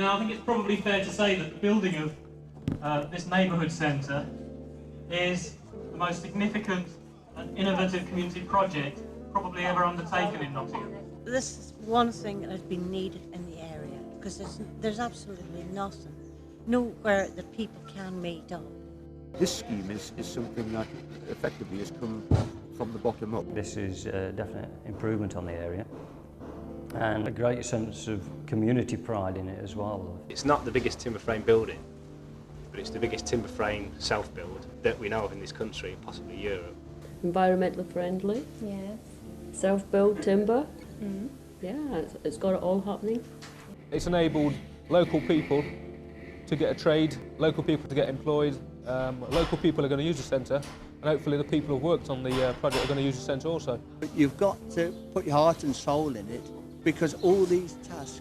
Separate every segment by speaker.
Speaker 1: Now, I think it's probably fair to say that the building of this neighbourhood centre is the most significant and innovative community project probably ever undertaken in Nottingham.
Speaker 2: This is one thing that has been needed in the area, because there's absolutely nothing, nowhere that people can meet up.
Speaker 3: This scheme is something that effectively has come from the bottom up.
Speaker 4: This is a definite improvement on the area and a great sense of community pride in it as well.
Speaker 5: It's not the biggest timber frame building, but it's the biggest timber frame self-build that we know of in this country, possibly Europe.
Speaker 6: Environmentally friendly.
Speaker 7: Yes.
Speaker 6: Self-build timber. Yeah, it's got it all happening.
Speaker 8: It's enabled local people to get a trade, local people to get employed, local people are going to use the centre, and hopefully the people who've worked on the project are going to use the centre also.
Speaker 9: But you've got to put your heart and soul in it, because all these tasks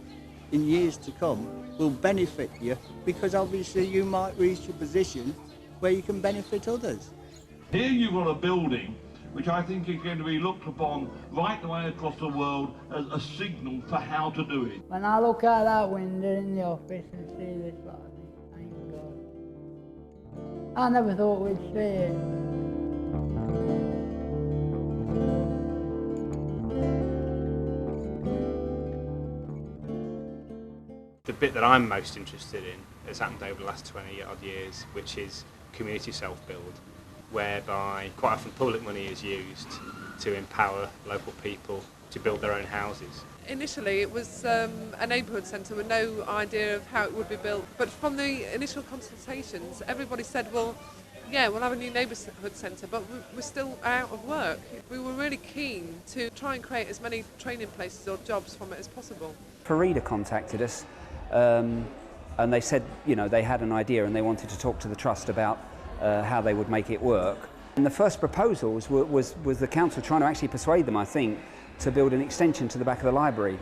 Speaker 9: in years to come will benefit you, because obviously you might reach a position where you can benefit others.
Speaker 10: Here you've got a building which I think is going to be looked upon right the way across the world as a signal for how to do it.
Speaker 11: When I look out that window in the office and see this like this, thank God. I never thought we'd see it.
Speaker 5: The bit that I'm most interested in has happened over the last 20 odd years, which is community self-build, whereby quite often public money is used to empower local people to build their own houses.
Speaker 12: Initially it was a neighbourhood centre with no idea of how it would be built, but from the initial consultations everybody said, well, yeah, we'll have a new neighbourhood centre, but we're still out of work. We were really keen to try and create as many training places or jobs from it as possible.
Speaker 13: Parida contacted us and they said, you know, they had an idea and they wanted to talk to the trust about how they would make it work. And the first proposals was the council trying to actually persuade them, I think, to build an extension to the back of the library.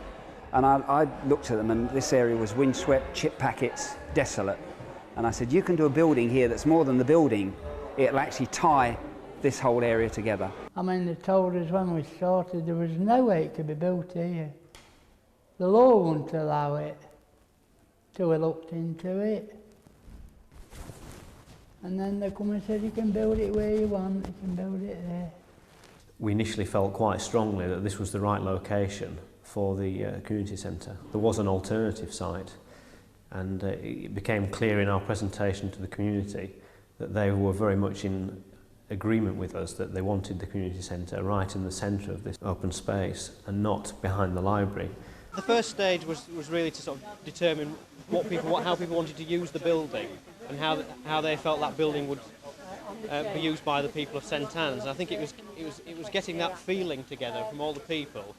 Speaker 13: And I looked at them and this area was windswept, chip packets, desolate. And I said, you can do a building here that's more than the building. It'll actually tie this whole area together.
Speaker 11: I mean, they told us when we started there was no way it could be built here. The law wouldn't allow it till we looked into it. And then they come and said, you can build it where you want, you can build it there.
Speaker 4: We initially felt quite strongly that this was the right location for the community centre. There was an alternative site, and it became clear in our presentation to the community that they were very much in agreement with us that they wanted the community centre right in the centre of this open space and not behind the library.
Speaker 14: The first stage was really to sort of determine how people wanted to use the building and how they felt that building would be used by the people of St Anne's. I think it was getting that feeling together from all the people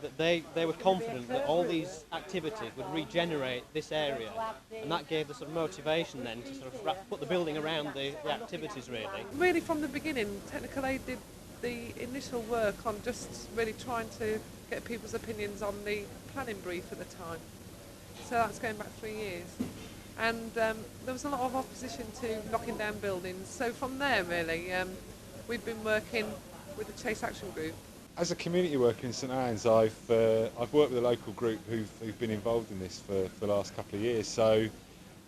Speaker 14: that they were confident that all these activities would regenerate this area, and that gave the sort of motivation then to sort of put the building around the activities really.
Speaker 12: Really from the beginning, Technical Aid did the initial work on just really trying to get people's opinions on the planning brief at the time. So that's going back 3 years. And there was a lot of opposition to knocking down buildings. So from there really, we've been working with the Chase Action Group.
Speaker 15: As a community worker in St Anne's, I've worked with a local group who've been involved in this for the last couple of years. So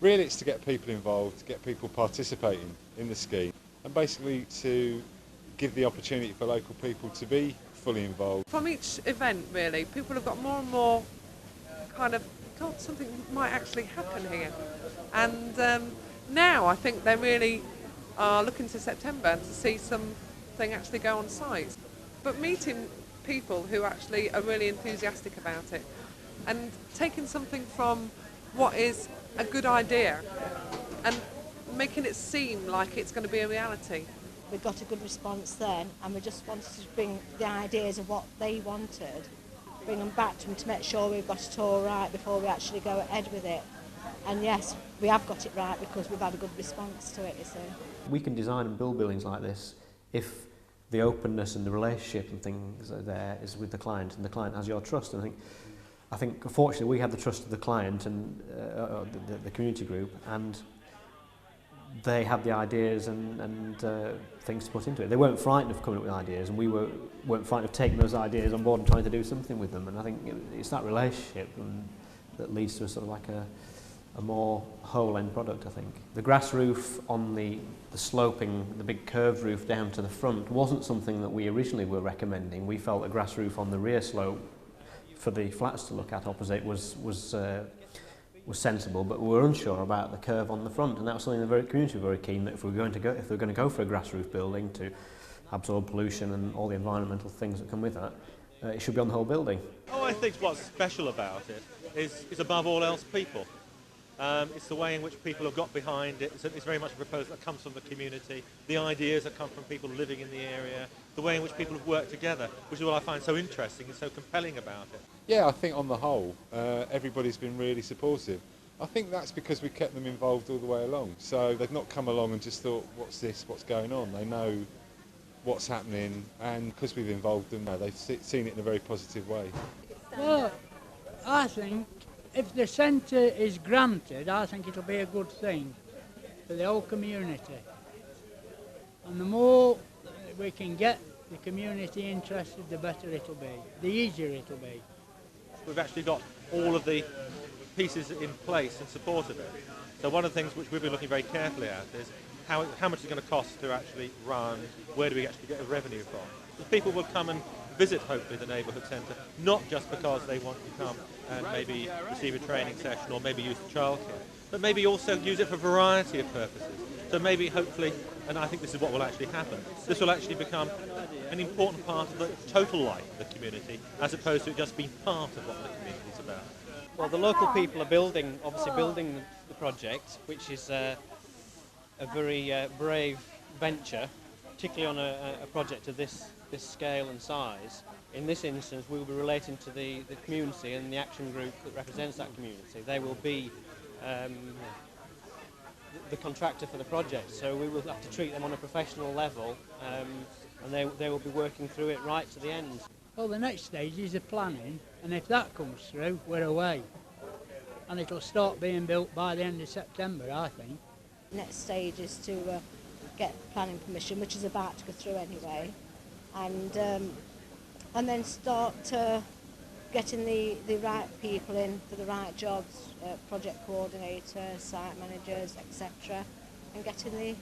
Speaker 15: really it's to get people involved, to get people participating in the scheme, and basically to give the opportunity for local people to be fully involved.
Speaker 12: From each event really, people have got more and more kind of, God, something might actually happen here. And now I think they really are looking to September to see something actually go on site. But meeting people who actually are really enthusiastic about it and taking something from what is a good idea and making it seem like it's going to be a reality.
Speaker 7: We got a good response then, and we just wanted to bring the ideas of what they wanted, bring them back to them to make sure we've got it all right before we actually go ahead with it. And yes, we have got it right because we've had a good response to it, you see. We
Speaker 4: can design and build buildings like this if the openness and the relationship and things are there is with the client, and the client has your trust. And I think fortunately we had the trust of the client and the community group, and they had the ideas and things to put into it. They weren't frightened of coming up with ideas, and we weren't frightened of taking those ideas on board and trying to do something with them. And I think it's that relationship that leads to a sort of like a more whole end product, I think. The grass roof on the sloping, the big curved roof down to the front wasn't something that we originally were recommending. We felt a grass roof on the rear slope for the flats to look at opposite was sensible, but we were unsure about the curve on the front, and that was something the community were very keen that if we're going to go for a grass roof building to absorb pollution and all the environmental things that come with that, it should be on the whole building.
Speaker 16: Oh, I think what's special about it is above all else people. It's the way in which people have got behind it. It's very much a proposal that comes from the community. The ideas that come from people living in the area. The way in which people have worked together, which is what I find so interesting and so compelling about it.
Speaker 15: Yeah, I think on the whole, everybody's been really supportive. I think that's because we kept them involved all the way along. So they've not come along and just thought, what's this, what's going on? They know what's happening, and because we've involved them, they've seen it in a very positive way.
Speaker 11: Well, I think if the centre is granted, I think it'll be a good thing for the whole community. And the more we can get the community interested, the better it'll be, the easier it'll be.
Speaker 16: We've actually got all of the pieces in place in support of it. So one of the things which we've been looking very carefully at is how much is it going to cost to actually run, where do we actually get the revenue from? Because people will come and visit, hopefully, the neighbourhood centre, not just because they want to come and maybe receive a training session or maybe use the childcare, but maybe also use it for a variety of purposes. So maybe, hopefully, and I think this is what will actually happen, this will actually become an important part of the total life of the community, as opposed to it just being part of what the community is about.
Speaker 14: Well, the local people are building the project, which is a very brave venture, particularly on a project of this scale and size. In this instance, we will be relating to the community and the action group that represents that community. They will be the contractor for the project, so we will have to treat them on a professional level, and they will be working through it right to the end.
Speaker 11: Well, the next stage is the planning, and if that comes through, we're away. And it'll start being built by the end of September, I think.
Speaker 7: The next stage is to get planning permission, which is about to go through anyway, and then start getting the right people in for the right jobs, project coordinators, site managers, etc., and getting the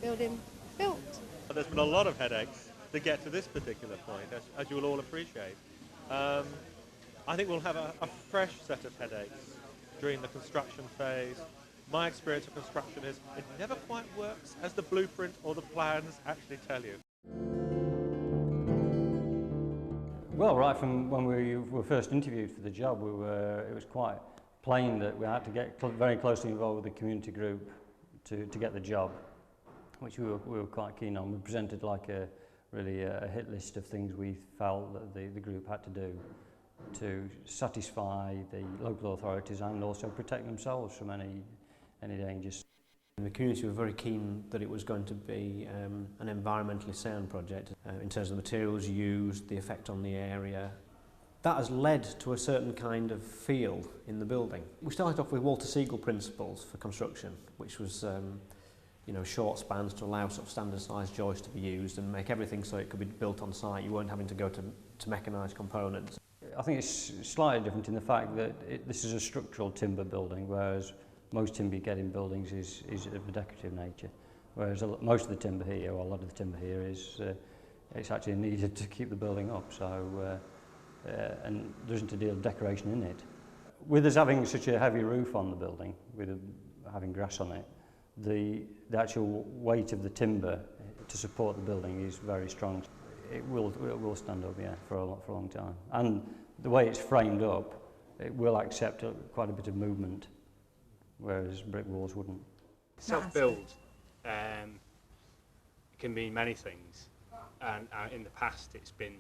Speaker 7: building built.
Speaker 16: There's been a lot of headaches to get to this particular point, as you will all appreciate. I think we'll have a fresh set of headaches during the construction phase. My experience of construction is it never quite works as the blueprint or the plans actually tell you.
Speaker 17: Well, right from when we were first interviewed for the job, it was quite plain that we had to get very closely involved with the community group to get the job, which we were quite keen on. We presented like a hit list of things we felt that the group had to do to satisfy the local authorities and also protect themselves from any dangers.
Speaker 4: The community were very keen that it was going to be an environmentally sound project in terms of the materials used, the effect on the area. That has led to a certain kind of feel in the building. We started off with Walter Siegel principles for construction, which was short spans to allow sort of standard sized joists to be used and make everything so it could be built on site. You weren't having to go to mechanised components.
Speaker 17: I think it's slightly different in the fact that this is a structural timber building, whereas most timber you get in buildings is of a decorative nature. Whereas most of the timber here, or a lot of the timber here, it's actually needed to keep the building up. So, and there isn't a deal of decoration in it. With us having such a heavy roof on the building, with having grass on it, the actual weight of the timber to support the building is very strong. It will stand up, yeah, for a long time. And the way it's framed up, it will accept quite a bit of movement, whereas brick walls wouldn't.
Speaker 5: Self-build can mean many things, and in the past it's been,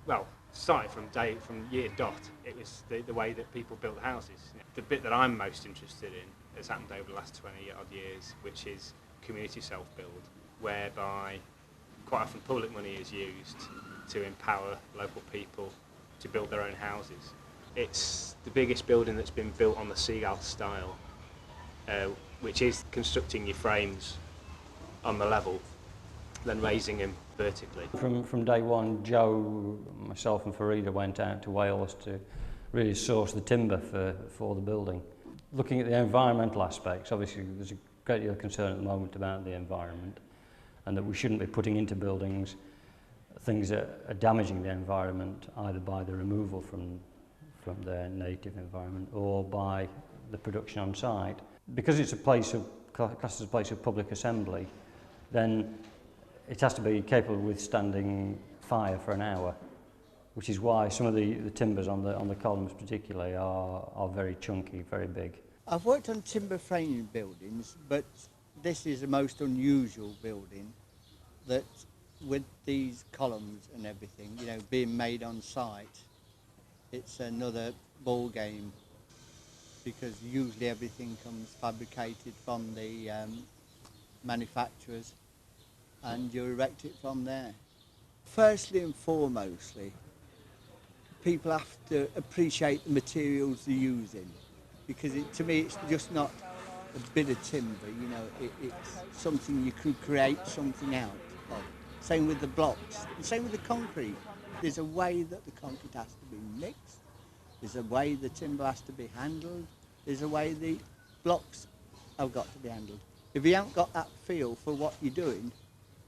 Speaker 5: well, started from year dot. It was the way that people built houses. The bit that I'm most interested in has happened over the last 20 odd years, which is community self-build, whereby quite often public money is used to empower local people to build their own houses. It's the biggest building that's been built on the Seagull style, which is constructing your frames on the level, then raising them vertically.
Speaker 17: From day one, Joe, myself and Farida went out to Wales to really source the timber for the building. looking at the environmental aspects, obviously there's a great deal of concern at the moment about the environment and that we shouldn't be putting into buildings things that are damaging the environment either by the removal from their native environment or by the production on site. Because it's a place of, classed as a place of public assembly, then it has to be capable of withstanding fire for an hour, which is why some of the timbers on the columns particularly are very chunky, very big.
Speaker 9: I've worked on timber framing buildings, but this is the most unusual building that with these columns and everything, you know, being made on site, it's another ball game because usually everything comes fabricated from the manufacturers and you erect it from there. Firstly and foremostly, people have to appreciate the materials they're using because to me it's just not a bit of timber, you know, it's something you could create something out of. Same with the blocks, and same with the concrete. There's a way that the concrete has to be mixed, there's a way the timber has to be handled, there's a way the blocks have got to be handled. If you haven't got that feel for what you're doing,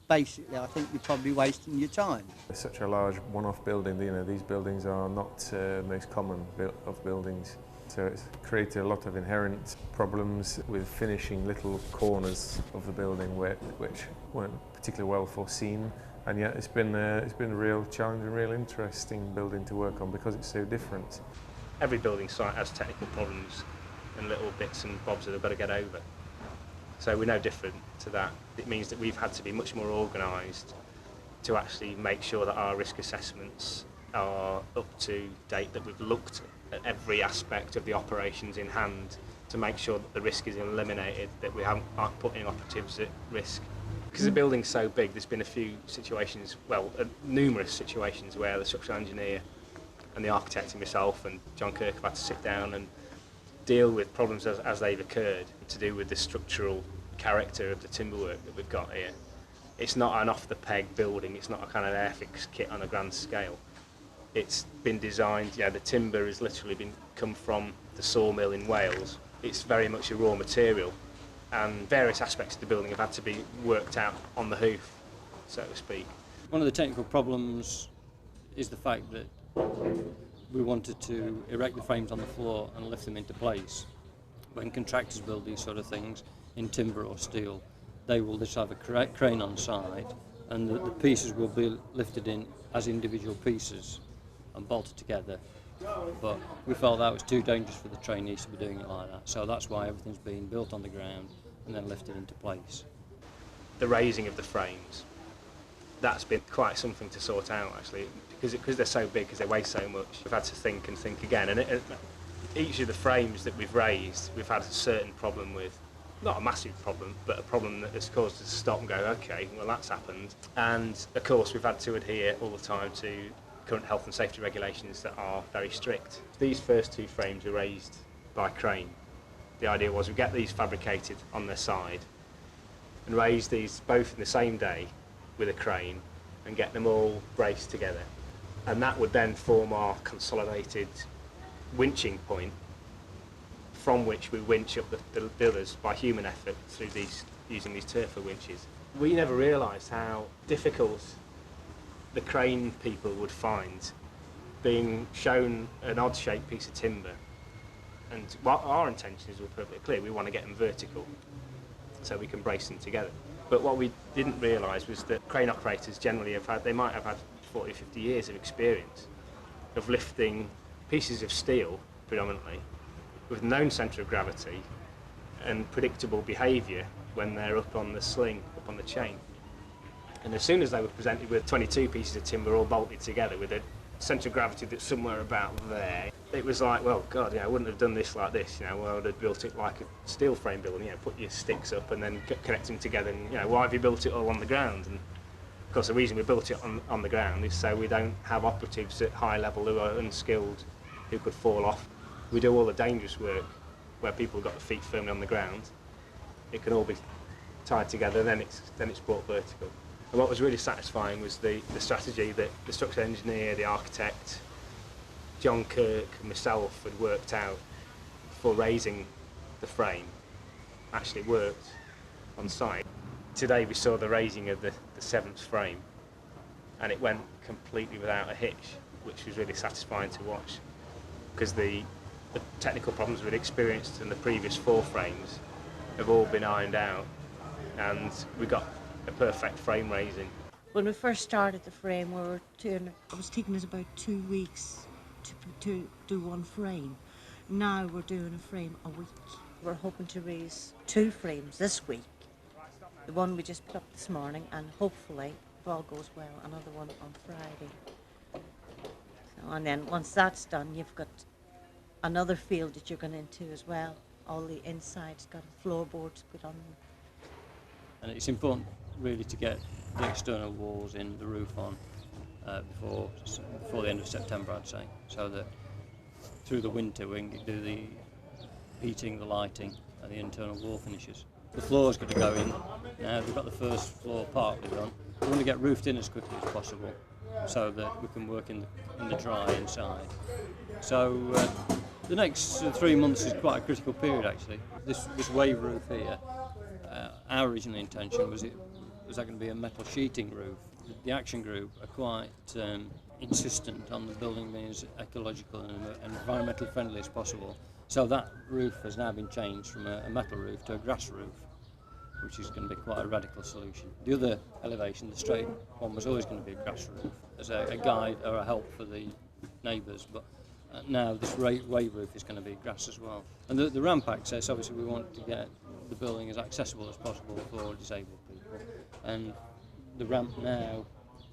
Speaker 9: basically I think you're probably wasting your time.
Speaker 18: It's such a large one-off building, you know, these buildings are not most common of buildings. So it's created a lot of inherent problems with finishing little corners of the building which weren't particularly well foreseen, and yet it's been a real challenge and real interesting building to work on because it's so different.
Speaker 5: Every building site has technical problems and little bits and bobs that they've got to get over. So we're no different to that. It means that we've had to be much more organised to actually make sure that our risk assessments are up to date, that we've looked at every aspect of the operations in hand to make sure that the risk is eliminated, that we aren't putting operatives at risk. Because the building's so big, there's been a few situations, well, numerous situations where the structural engineer and the architect and myself and John Kirk have had to sit down and deal with problems as they've occurred to do with the structural character of the timber work that we've got here. It's not an off-the-peg building, it's not a kind of airfix kit on a grand scale. It's been designed, yeah, the timber has literally come from the sawmill in Wales. It's very much a raw material, and various aspects of the building have had to be worked out on the hoof, so to speak.
Speaker 17: One of the technical problems is the fact that we wanted to erect the frames on the floor and lift them into place. When contractors build these sort of things in timber or steel, they will just have a crane on site, and the pieces will be lifted in as individual pieces and bolted together. But we felt that was too dangerous for the trainees to be doing it like that, so that's why everything's being built on the ground and then lifted into place.
Speaker 5: The raising of the frames, that's been quite something to sort out actually, because they're so big, because they weigh so much. We've had to think and think again, and each of the frames that we've raised, we've had a certain problem with. Not a massive problem, but a problem that has caused us to stop and go, okay, well that's happened. And of course we've had to adhere all the time to current health and safety regulations that are very strict. These first two frames were raised by crane. The idea was we get these fabricated on their side and raise these both in the same day with a crane and get them all braced together. And that would then form our consolidated winching point from which we winch up the others by human effort through using these turfo winches. We never realised how difficult the crane people would find being shown an odd-shaped piece of timber. And our intentions were perfectly clear. We want to get them vertical so we can brace them together. But what we didn't realise was that crane operators generally might have had 40, 50 years of experience of lifting pieces of steel, predominantly, with known centre of gravity and predictable behaviour when they're up on the sling, up on the chain. And as soon as they were presented with 22 pieces of timber all bolted together with a centre of gravity that's somewhere about there, it was like, well, God, I wouldn't have done this like this, I would have built it like a steel frame building, put your sticks up and then connect them together, and why have you built it all on the ground? And of course the reason we built it on the ground is so we don't have operatives at high level who are unskilled, who could fall off. We do all the dangerous work where people have got their feet firmly on the ground. It can all be tied together, then it's brought vertical. And what was really satisfying was the strategy that the structural engineer, the architect, John Kirk and myself had worked out for raising the frame actually worked on site. Today we saw the raising of the 7th frame, and it went completely without a hitch, which was really satisfying to watch, because the technical problems we'd experienced in the previous 4 frames have all been ironed out, and we got a perfect frame raising.
Speaker 2: When we first started the frame, it was taking us about 2 weeks to do one frame. Now we're doing a frame a week. We're hoping to raise 2 frames this week. The one we just put up this morning, and hopefully, if all goes well, another one on Friday. So, and then once that's done, you've got another field that you're going into as well. All the insides got floorboards put on them.
Speaker 17: And it's important really to get the external walls in, the roof on, before the end of September, I'd say, so that through the winter we can do the heating, the lighting and the internal wall finishes. The floor's got to go in. Now we've got the first floor partly done. We want to get roofed in as quickly as possible so that we can work in the dry inside. So the next 3 months is quite a critical period actually. This wave roof here, our original intention was that going to be a metal sheeting roof. The action group are quite insistent on the building being as ecological and environmentally friendly as possible. So that roof has now been changed from a metal roof to a grass roof, which is going to be quite a radical solution. The other elevation, the straight one, was always going to be a grass roof as a guide or a help for the neighbours, but now this wave roof is going to be grass as well. And the ramp access, obviously we want to get the building as accessible as possible for disabled people, and the ramp now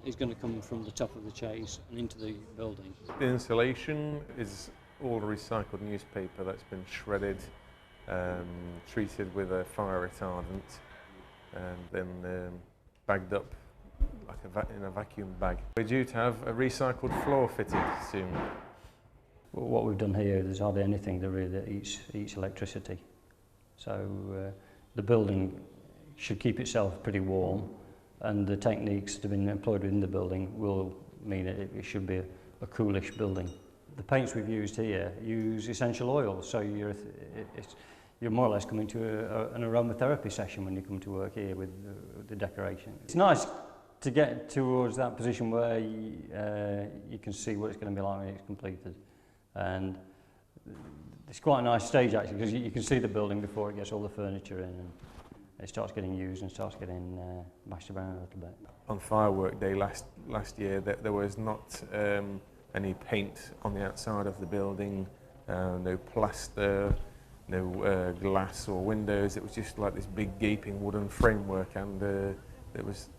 Speaker 17: is going to come from the top of the Chase and into the building.
Speaker 18: The insulation is all recycled newspaper that's been shredded, treated with a fire retardant, and then bagged up like in a vacuum bag. We're due to have a recycled floor fitted soon.
Speaker 17: Well, what we've done here, there's hardly anything that really eats electricity. So the building should keep itself pretty warm, and the techniques that have been employed within the building will mean that it should be a coolish building. The paints we've used here use essential oils, so you're more or less coming to an aromatherapy session when you come to work here with the decoration. It's nice to get towards that position where you can see what it's going to be like when it's completed. And it's quite a nice stage actually, because you can see the building before it gets all the furniture in and it starts getting used and starts getting mashed around a little bit.
Speaker 18: On firework day last year, there was not any paint on the outside of the building, no plaster, no glass or windows. It was just like this big gaping wooden framework, and it was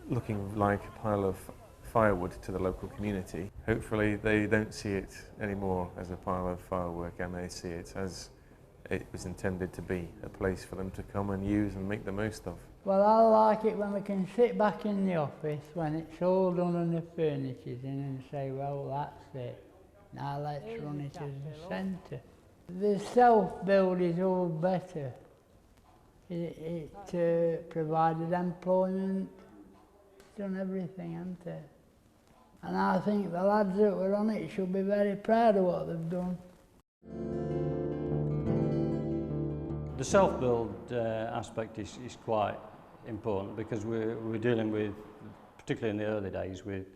Speaker 18: looking like a pile of firewood to the local community. Hopefully they don't see it anymore as a pile of firework, and they see it as it was intended to be, a place for them to come and use and make the most of.
Speaker 11: Well, I like it when we can sit back in the office when it's all done and the furniture's in and say, well, that's it. Now let's run it as a centre. The self-build is all better. It provided employment, done everything, hasn't it? And I think the lads that were on it should be very proud of what they've done.
Speaker 17: The self-build aspect is quite important, because we're dealing with, particularly in the early days, with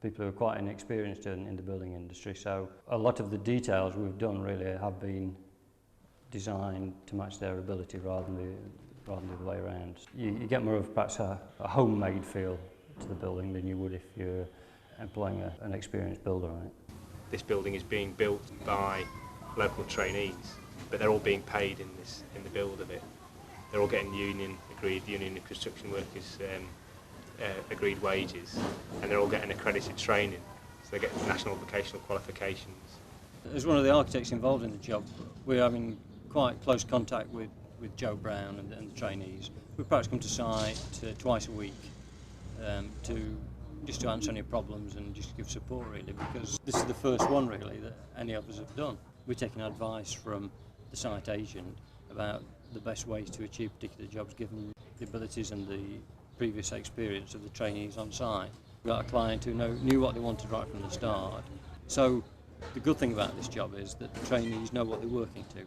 Speaker 17: people who are quite inexperienced in the building industry. So a lot of the details we've done really have been designed to match their ability rather than the other way around. You get more of perhaps a homemade feel to the building than you would if you're employing an experienced builder on it.
Speaker 5: This building is being built by local trainees, but they're all being paid in the build of it. They're all getting union and construction workers agreed wages, and they're all getting accredited training, so they get national vocational qualifications.
Speaker 17: As one of the architects involved in the job, we're having quite close contact with Joe Brown and the trainees. We perhaps come to site twice a week just to answer any problems and just give support really, because this is the first one really that any of us have done. We're taking advice from the site agent about the best ways to achieve particular jobs given the abilities and the previous experience of the trainees on site. We've got a client who knew what they wanted right from the start. So the good thing about this job is that the trainees know what they're working to.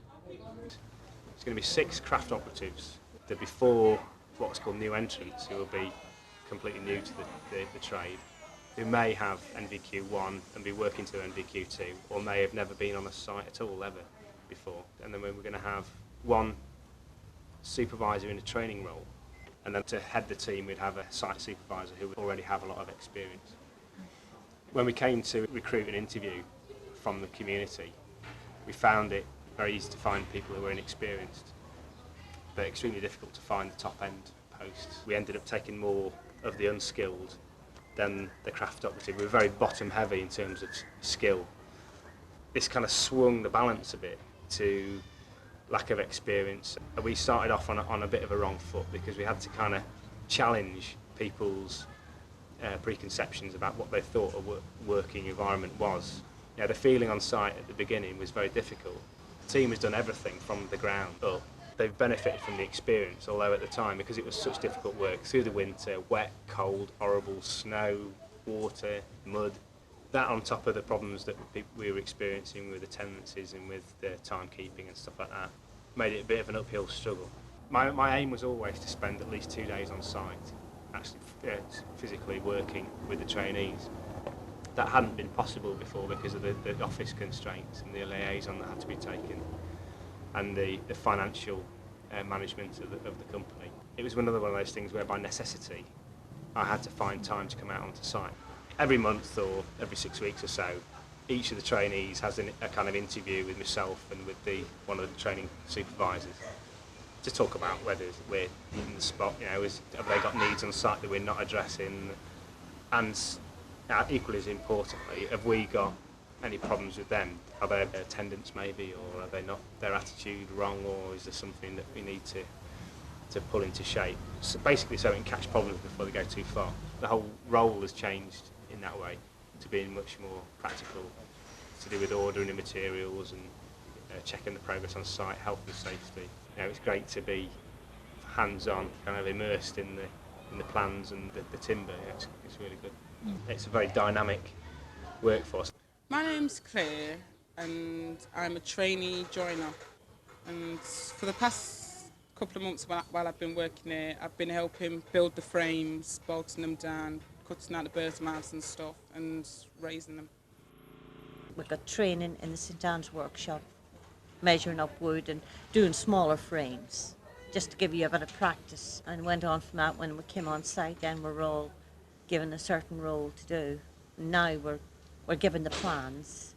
Speaker 5: going to be 6 craft operatives. There'll be 4 what's called new entrants who will be completely new to the trade, who may have NVQ1 and be working to NVQ2, or may have never been on a site at all ever before. And then we're going to have 1 supervisor in a training role, and then to head the team we'd have a site supervisor who would already have a lot of experience. When we came to recruit and interview from the community, we found it very easy to find people who were inexperienced, but extremely difficult to find the top end posts. We ended up taking more of the unskilled than the craft operative. We were very bottom heavy in terms of skill. This kind of swung the balance a bit to lack of experience. We started off on a bit of a wrong foot because we had to kind of challenge people's preconceptions about what they thought a working environment was. You know, the feeling on site at the beginning was very difficult. The team has done everything from the ground up. They've benefited from the experience, although at the time, because it was such difficult work through the winter, wet, cold, horrible, snow, water, mud, that on top of the problems that we were experiencing with the tenancies and with the timekeeping and stuff like that, made it a bit of an uphill struggle. My aim was always to spend at least 2 days on site, actually physically working with the trainees. That hadn't been possible before because of the office constraints and the liaison that had to be taken, and the financial management of the company. It was another one of those things where by necessity I had to find time to come out onto site. Every month or every 6 weeks or so, each of the trainees has a kind of interview with myself and with one of the training supervisors to talk about whether we're in the spot, you know, have they got needs on site that we're not addressing, and equally as importantly, have we got any problems with them? Are their attendance maybe, or are they not, their attitude wrong, or is there something that we need to pull into shape? So basically so we can catch problems before they go too far. The whole role has changed in that way to being much more practical, to do with ordering the materials and checking the progress on site, health and safety. You know, it's great to be hands-on, kind of immersed in the plans and the timber. Yeah, it's really good. It's a very dynamic workforce.
Speaker 19: My name's Claire and I'm a trainee joiner, and for the past couple of months while I've been working here, I've been helping build the frames, bolting them down, cutting out the birds' mouths and stuff and raising them.
Speaker 2: We've got training in the St Anne's workshop, measuring up wood and doing smaller frames, just to give you a bit of practice, and went on from that. When we came on site then we were all given a certain role to do. Now we're given the plans,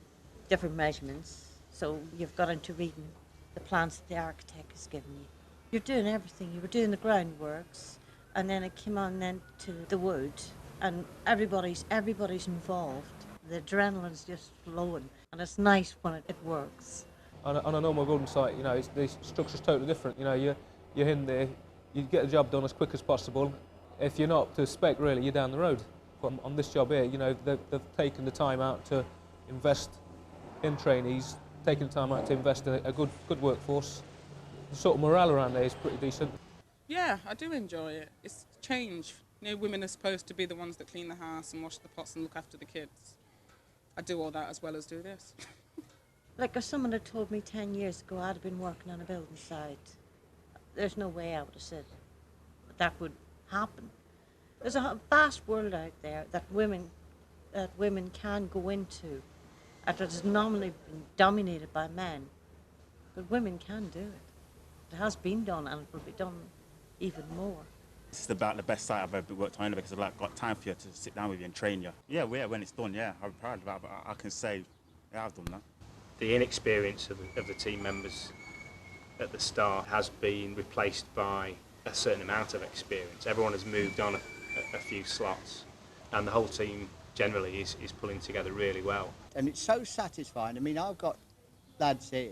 Speaker 2: different measurements, so you've got into reading the plans that the architect has given you. You're doing everything. You were doing the groundworks, and then it came on then to the wood, and everybody's involved. The adrenaline's just flowing, and it's nice when it works.
Speaker 8: On a normal building site, you know, the structure's totally different. You know, you're in there, you get the job done as quick as possible. If you're not to spec, really, you're down the road. But on this job here, you know, they've taken the time out to invest in trainees, taking the time out to invest in a good workforce. The sort of morale around there is pretty decent.
Speaker 19: Yeah, I do enjoy it. It's change. You know, women are supposed to be the ones that clean the house and wash the pots and look after the kids. I do all that as well as do this.
Speaker 2: Like if someone had told me 10 years ago I'd have been working on a building site, there's no way I would have said that would happen. There's a vast world out there that women can go into, that has normally been dominated by men, but women can do it. It has been done, and it will be done even more.
Speaker 20: This is about the best site I've ever worked on, because I've got time for you to sit down with you and train you. Yeah, when it's done, yeah, I'm proud of that, but I can say, yeah, I've done that.
Speaker 5: The inexperience of the team members at the start has been replaced by a certain amount of experience. Everyone has moved on a few slots, and the whole team generally is pulling together really well.
Speaker 9: And it's so satisfying. I mean, I've got lads here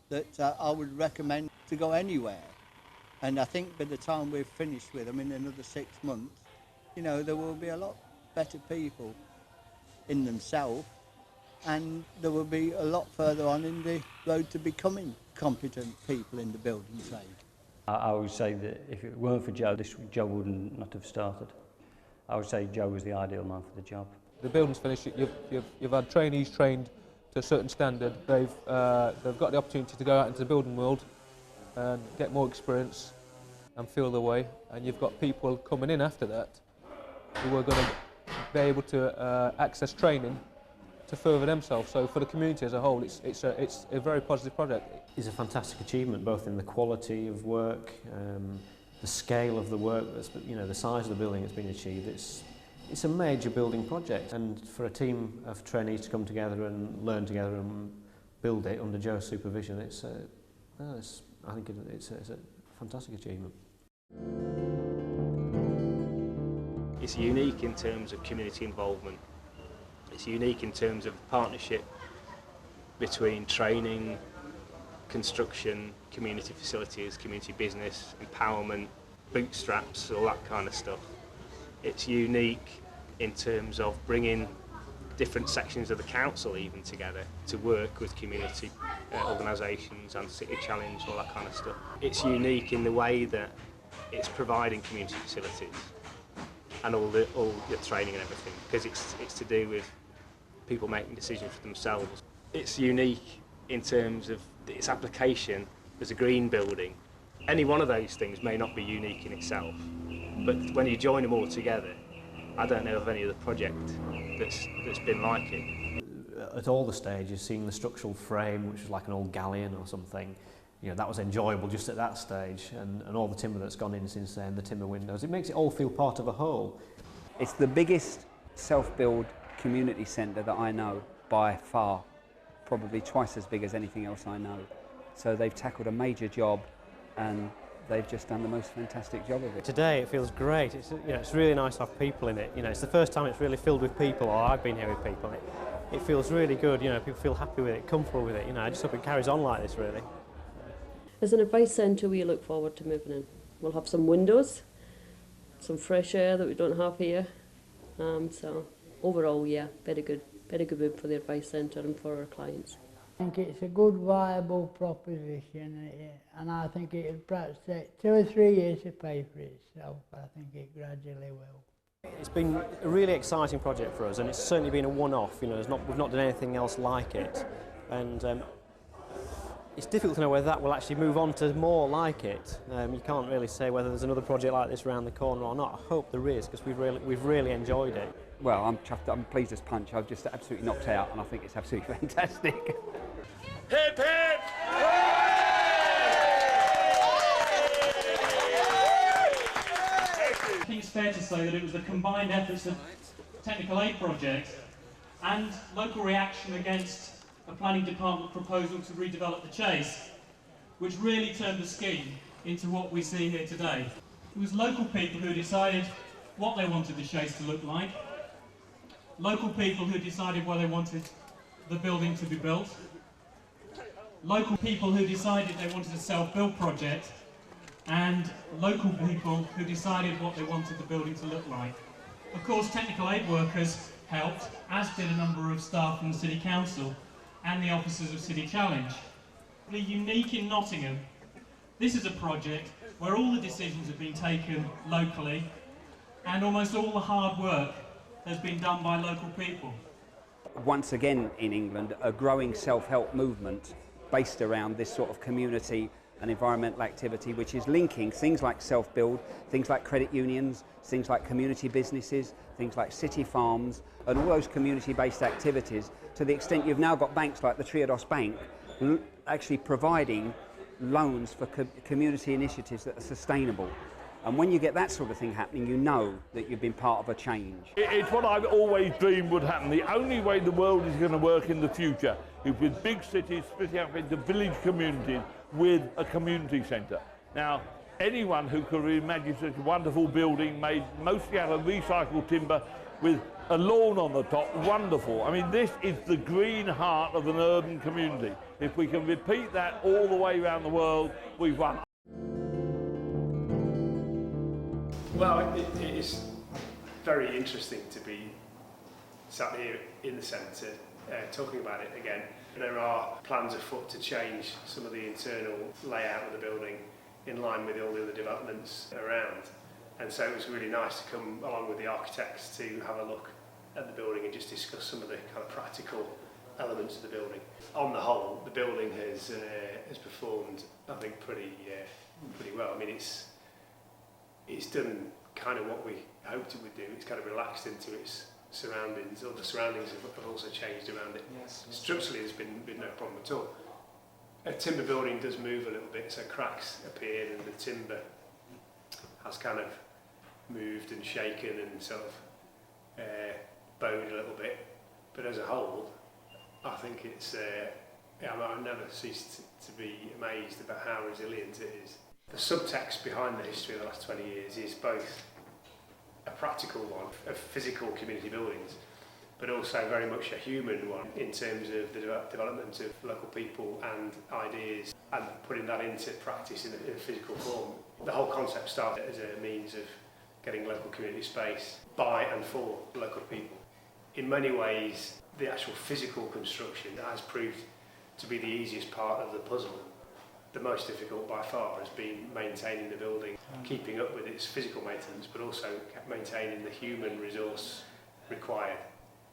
Speaker 9: that I would recommend to go anywhere. And I think by the time we're finished with them in another 6 months, you know, there will be a lot better people in themselves, and there will be a lot further on in the road to becoming competent people in the building trade.
Speaker 17: I would say that if it weren't for Joe, this job would not have started. I would say Joe was the ideal man for the job.
Speaker 8: The building's finished. You've had trainees trained to a certain standard. They've got the opportunity to go out into the building world and get more experience and feel the way. And you've got people coming in after that who are going to be able to access training to further themselves. So for the community as a whole, it's a very positive project.
Speaker 4: It's a fantastic achievement, both in the quality of work, the scale of the work, the size of the building that's been achieved. It's a major building project, and for a team of trainees to come together and learn together and build it under Joe's supervision, I think it's a fantastic achievement.
Speaker 5: It's unique in terms of community involvement. It's unique in terms of partnership between training, construction, community facilities, community business, empowerment, bootstraps, all that kind of stuff. It's unique in terms of bringing different sections of the council even together to work with community organisations and City Challenge, all that kind of stuff. It's unique in the way that it's providing community facilities and all the training and everything, because it's to do with people making decisions for themselves. It's unique in terms of its application as a green building. Any one of those things may not be unique in itself, but when you join them all together, I don't know of any other project that's been like it.
Speaker 4: At all the stages, seeing the structural frame, which was like an old galleon or something, that was enjoyable just at that stage, and all the timber that's gone in since then, the timber windows, it makes it all feel part of a whole.
Speaker 13: It's the biggest self-build community centre that I know by far, probably twice as big as anything else I know. So they've tackled a major job and they've just done the most fantastic job of it.
Speaker 21: Today it feels great. It's really nice to have people in it. It's the first time it's really filled with people, or I've been here with people. It feels really good. People feel happy with it, comfortable with it. I just hope it carries on like this, really.
Speaker 6: As an advice centre, we look forward to moving in. We'll have some windows, some fresh air that we don't have here. So overall, yeah, very good move for the advice centre and for our clients.
Speaker 11: I think it's a good, viable proposition, and I think it will perhaps take 2 or 3 years to pay for itself. I think it gradually will.
Speaker 21: It's been a really exciting project for us, and it's certainly been a one-off. We've not done anything else like it, and it's difficult to know whether that will actually move on to more like it. You can't really say whether there's another project like this around the corner or not. I hope there is, because we've really enjoyed it.
Speaker 13: Well, I'm chuffed. I'm pleased as punch. I've just absolutely knocked out, and I think it's absolutely fantastic.
Speaker 10: Hip, hip!
Speaker 1: I think it's fair to say that it was the combined efforts of technical aid projects and local reaction against a planning department proposal to redevelop the Chase which really turned the scheme into what we see here today. It was local people who decided what they wanted the Chase to look like, local people who decided where they wanted the building to be built, local people who decided they wanted a self-build project, and local people who decided what they wanted the building to look like. Of course, technical aid workers helped, as did a number of staff from the City Council and the officers of City Challenge. Really unique in Nottingham, this is a project where all the decisions have been taken locally and almost all the hard work has been done by local people.
Speaker 13: Once again in England, a growing self-help movement based around this sort of community and environmental activity, which is linking things like self-build, things like credit unions, things like community businesses, things like city farms, and all those community-based activities, to the extent you've now got banks like the Triodos Bank actually providing loans for community initiatives that are sustainable. And when you get that sort of thing happening, you know that you've been part of a change.
Speaker 10: It's what I've always dreamed would happen. The only way the world is going to work in the future is with big cities splitting up into village communities with a community centre. Now, anyone who could imagine such a wonderful building made mostly out of recycled timber with a lawn on the top, wonderful. I mean, this is the green heart of an urban community. If we can repeat that all the way around the world, we've won.
Speaker 22: Well, it is very interesting to be sat here in the centre talking about it again. There are plans afoot to change some of the internal layout of the building in line with all the other developments around. And so it was really nice to come along with the architects to have a look at the building and just discuss some of the kind of practical elements of the building. On the whole, the building has performed, I think, pretty well. I mean, it's done kind of what we hoped it would do. It's kind of relaxed into its surroundings, or the surroundings have also changed around it.
Speaker 1: Yes.
Speaker 22: Structurally, there's been no problem at all. A timber building does move a little bit, so cracks appeared and the timber has kind of moved and shaken and sort of bowed a little bit. But as a whole, I think it's, I've never ceased to be amazed about how resilient it is. The subtext behind the history of the last 20 years is both a practical one of physical community buildings, but also very much a human one in terms of the development of local people and ideas and putting that into practice in a physical form. The whole concept started as a means of getting local community space by and for local people. In many ways, the actual physical construction has proved to be the easiest part of the puzzle. The most difficult by far has been maintaining the building, keeping up with its physical maintenance, but also maintaining the human resource required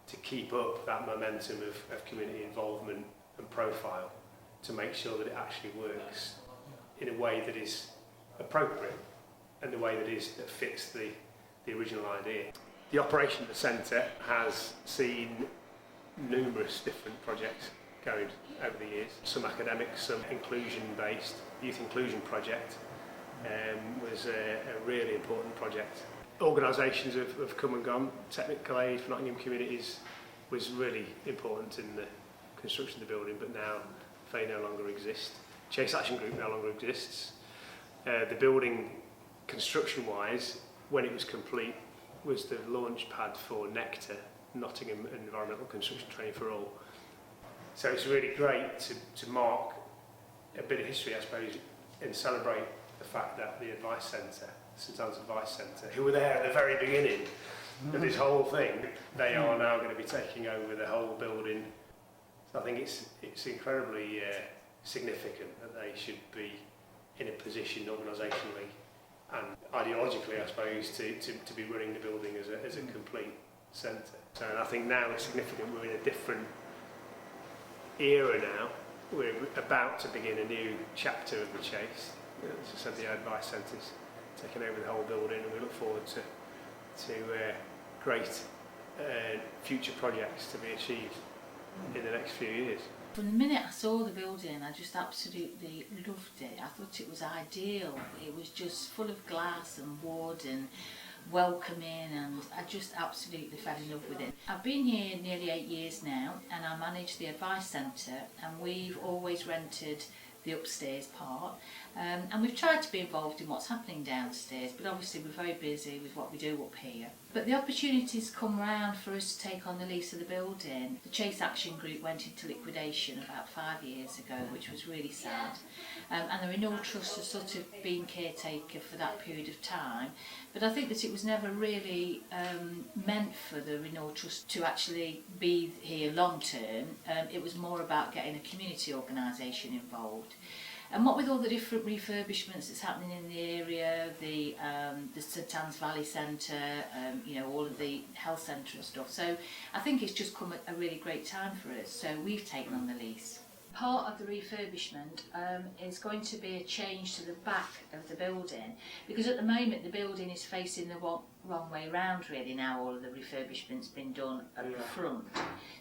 Speaker 22: to keep up that momentum of community involvement and profile, to make sure that it actually works in a way that is appropriate and the way that fits the original idea. The operation of the centre has seen numerous different projects going over the years, some academic, some inclusion-based. Youth inclusion project was a really important project. Organisations have come and gone. Technical aid for Nottingham communities was really important in the construction of the building, but now they no longer exist. Chase Action Group no longer exists. The building, construction-wise, when it was complete, was the launch pad for Nectar, Nottingham Environmental Construction Training for All. So it's really great to mark a bit of history, I suppose, and celebrate the fact that the Advice Centre, St Anne's Advice Centre, who were there at the very beginning of this whole thing, they are now going to be taking over the whole building. So I think it's incredibly significant that they should be in a position organisationally and ideologically, I suppose, to be running the building as a complete centre. So I think now it's significant we're in a different era now. We're about to begin a new chapter of the Chase. As I said, the Advice Centre's taking over the whole building, and we look forward to great future projects to be achieved in the next few years.
Speaker 3: From the minute I saw the building, I just absolutely loved it. I thought it was ideal. It was just full of glass and wood and welcoming, and I just absolutely fell in love with it. I've been here nearly 8 years now, and I manage the Advice Centre, and we've always rented the upstairs part, and we've tried to be involved in what's happening downstairs, but obviously we're very busy with what we do up here. But the opportunities come round for us to take on the lease of the building. The Chase Action Group went into liquidation about 5 years ago, which was really sad, and the Renewal Trust has sort of been caretaker for that period of time. But I think that it was never really meant for the Renewal Trust to actually be here long term. It was more about getting a community organisation involved. And what with all the different refurbishments that's happening in the area, the St Anne's Valley Centre, you know, all of the health centre and stuff. So I think it's just come at a really great time for us. So we've taken on the lease. Part of the refurbishment is going to be a change to the back of the building, because at the moment the building is facing the wrong way round really now. All of the refurbishment's been done at the front.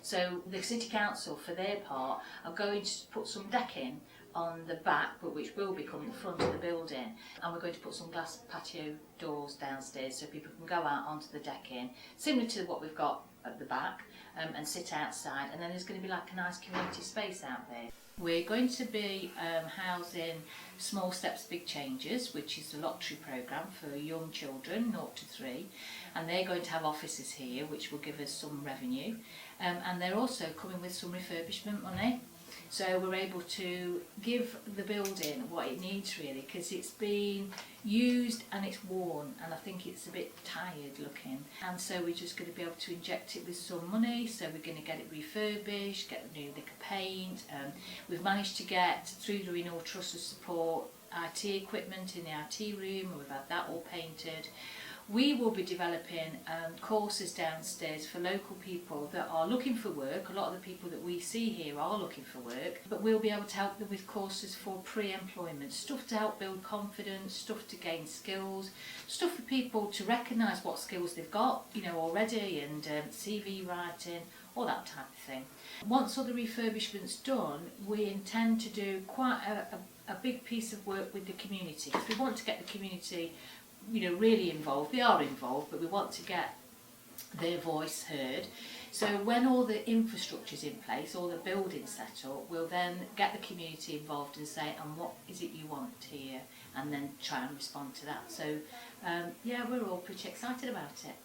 Speaker 3: So the City Council, for their part, are going to put some decking on the back, but which will become the front of the building, and we're going to put some glass patio doors downstairs so people can go out onto the decking, similar to what we've got at the back, and sit outside, and then there's going to be like a nice community space out there. We're going to be housing Small Steps Big Changes, which is the lottery programme for young children 0 to 3, and they're going to have offices here which will give us some revenue, and they're also coming with some refurbishment money. So we're able to give the building what it needs really, because it's been used and it's worn, and I think it's a bit tired looking, and so we're just going to be able to inject it with some money. So we're going to get it refurbished, get new liquor paint. We've managed to get, through the Renewal Trust support, IT equipment in the IT room, and we've had that all painted. We will be developing courses downstairs for local people that are looking for work. A lot of the people that we see here are looking for work, but we'll be able to help them with courses for pre-employment, stuff to help build confidence, stuff to gain skills, stuff for people to recognise what skills they've got, you know, already, and CV writing, all that type of thing. Once all the refurbishment's done, we intend to do quite a big piece of work with the community, because we want to get the community, you know, really involved. They are involved, but we want to get their voice heard. So when all the infrastructure's in place, all the buildings set up, we'll then get the community involved and say, and what is it you want here? And then try and respond to that. So yeah, we're all pretty excited about it.